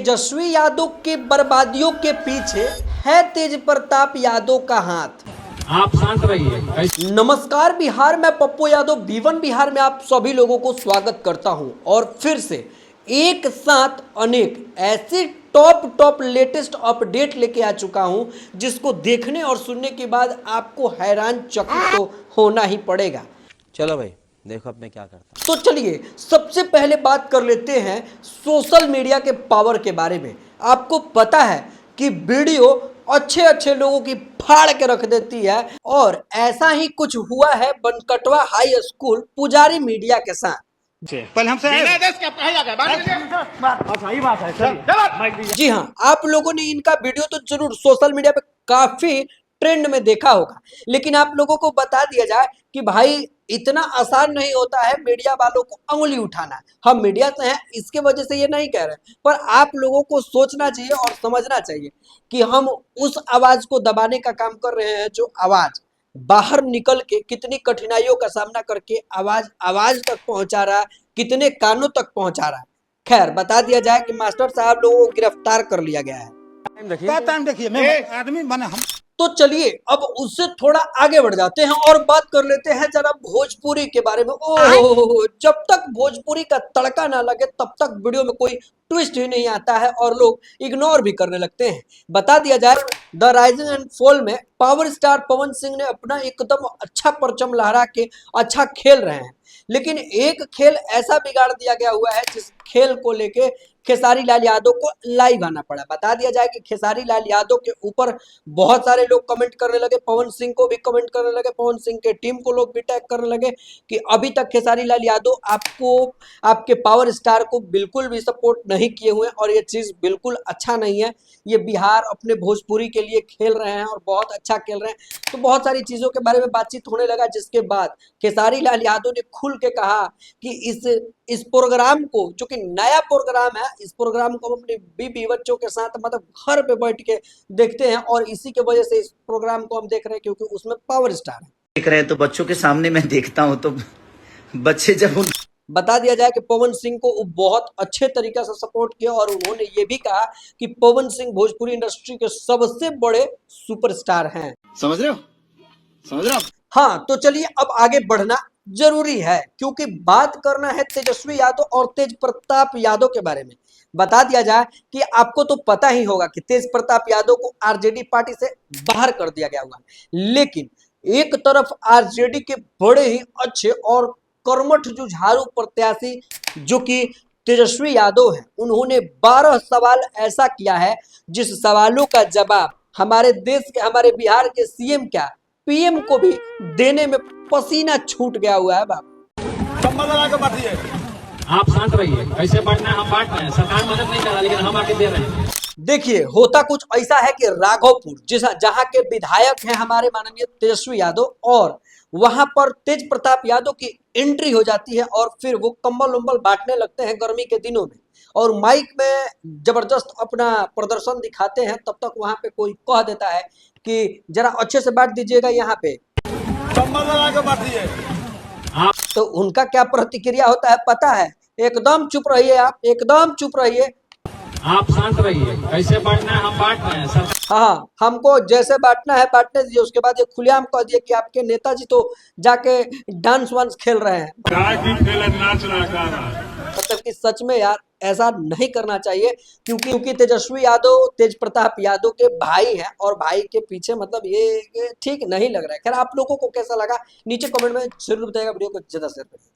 तेजस्वी यादव के बर्बादियों के पीछे है तेज प्रताप यादव का हाथ। आप शांत रहिए। नमस्कार बिहार, मैं पप्पू यादव V1 बिहार में आप सभी लोगों को स्वागत करता हूं और फिर से एक साथ अनेक ऐसे टॉप लेटेस्ट अपडेट लेके आ चुका हूं जिसको देखने और सुनने के बाद आपको हैरान चकित तो होना ही पड़ेगा। चलो भाई देखो अब मैं क्या करता हूं। तो चलिए सबसे पहले बात कर लेते हैं सोशल मीडिया के पावर के बारे में। आपको पता है कि वीडियो अच्छे लोगों की फाड़ के रख देती है और ऐसा ही कुछ हुआ है बनकटवा हाई स्कूल पुजारी मीडिया के साथ। पहले हमसे सही बात है। जी हाँ, आप लोगों ने इनका वीडियो तो जरूर सोशल मीडिया पे काफी ट्रेंड में देखा होगा, लेकिन आप लोगों को बता दिया जाए कि भाई इतना आसान नहीं होता है मीडिया वालों को अंगुली उठाना। हम मीडिया से हैं इसके वजह से ये नहीं कह रहे, पर आप लोगों को सोचना चाहिए और समझना चाहिए कि हम उस आवाज को दबाने का काम कर रहे हैं जो आवाज बाहर निकल के कितनी कठिनाइयों का सामना करके आवाज तक पहुंचा रहा है, कितने कानों तक पहुंचा रहा है। खैर बता दिया जाए कि मास्टर साहब लोगों को गिरफ्तार कर लिया गया है। टाइम देखिए, मैं आदमी बने हम। तो चलिए अब उससे थोड़ा आगे बढ़ जाते हैं और बात कर लेते हैं जरा भोजपुरी के बारे में। ओह, जब तक भोजपुरी का तड़का ना लगे तब तक वीडियो में कोई ट्विस्ट ही नहीं आता है और लोग इग्नोर भी करने लगते हैं। बता दिया जाए द राइजिंग एंड फॉल में पावर स्टार पवन सिंह ने अपना एकदम अच्छा परचम लहरा के अच्छा खेल रहे हैं, लेकिन एक खेल ऐसा बिगाड़ दिया गया हुआ है जिस खेल को लेके खेसारी लाल यादव को लाइव आना पड़ा। बता दिया जाए कि खेसारी लाल यादव के ऊपर बहुत सारे लोग कमेंट करने लगे, पवन सिंह को भी कमेंट करने लगे, पवन सिंह के टीम को लोग भी टैग करने लगे कि अभी तक खेसारी लाल यादव आपको आपके पावर स्टार को बिल्कुल भी सपोर्ट नहीं किए हुए और ये चीज बिल्कुल अच्छा नहीं है। ये बिहार अपने भोजपुरी के लिए खेल रहे हैं और बहुत अच्छा खेल रहे हैं। तो बहुत सारी चीजों के बारे में बातचीत होने लगा, जिसके बाद खेसारी लाल यादव ने खुल के कहा कि इस प्रोग्राम को, जो कि नया प्रोग्राम है, इस प्रोग्राम को हम अपने बीबी बच्चों के साथ मतलब घर पे बैठ के देखते हैं और इसी के वजह से इस प्रोग्राम को हम देख रहे हैं क्योंकि उसमें पावर स्टार है। देख रहे हैं तो बच्चों के सामने मैं देखता हूं तो बच्चे जब उन बता दिया जाए कि पवन सिंह को बहुत अच्छे तरीके से सपोर्ट किया और उन्होंने ये भी कहा कि पवन सिंह भोजपुरी इंडस्ट्री के सबसे बड़े सुपरस्टार हैं। समझ रहे हो? हाँ, तो चलिए अब आगे बढ़ना जरूरी है क्योंकि बात करना है तेजस्वी यादव और तेज प्रताप यादव के बारे में। बता दिया जाए कि आपको तो पता ही होगा कि तेज प्रताप यादव को आरजेडी पार्टी से बाहर कर दिया गया हुआ, लेकिन एक तरफ आरजेडी के बड़े ही अच्छे और कर्मठ जुझारू प्रत्याशी जो कि तेजस्वी यादव हैं, उन्होंने 12 सवाल ऐसा किया है जिस सवालों का जवाब हमारे देश के, हमारे बिहार के सीएम क्या पीएम को भी देने में पसीना छूट गया हुआ है। आप शांत रहिए। कैसे बांटना है हम बांट रहे हैं, सरकार मदद नहीं कर रहा लेकिन हम आके दे रहे हैं। देखिए होता कुछ ऐसा है कि राघोपुर जहां के विधायक हैं हमारे माननीय तेजस्वी यादव, और वहां पर तेज प्रताप यादव की एंट्री हो जाती है और फिर वो कंबल उम्बल बांटने लगते हैं गर्मी के दिनों में और माइक में जबरदस्त अपना प्रदर्शन दिखाते हैं। तब तक वहां पे कोई कह देता है कि जरा अच्छे से बांट दीजिएगा यहाँ पे, तो उनका क्या प्रतिक्रिया होता है पता है? एकदम चुप रहिए, आप एकदम चुप रहिए। आप शांत रहिए। कैसे बांटना है हम बांट रहे हैं सर। हाँ, हमको जैसे बांटना है बांटने दीजिए। उसके बाद ये खुलेआम कह दिए कि आपके नेताजी तो जाके डांस वांस खेल रहे हैं। मतलब कि सच में यार ऐसा नहीं करना चाहिए क्योंकि तेजस्वी यादव तेज प्रताप यादव के भाई हैं और भाई के पीछे मतलब ये ठीक नहीं लग रहा है। खैर आप लोगों को कैसा लगा नीचे कमेंट में जरूर बताइएगा। वीडियो को ज्यादा शेयर करिए।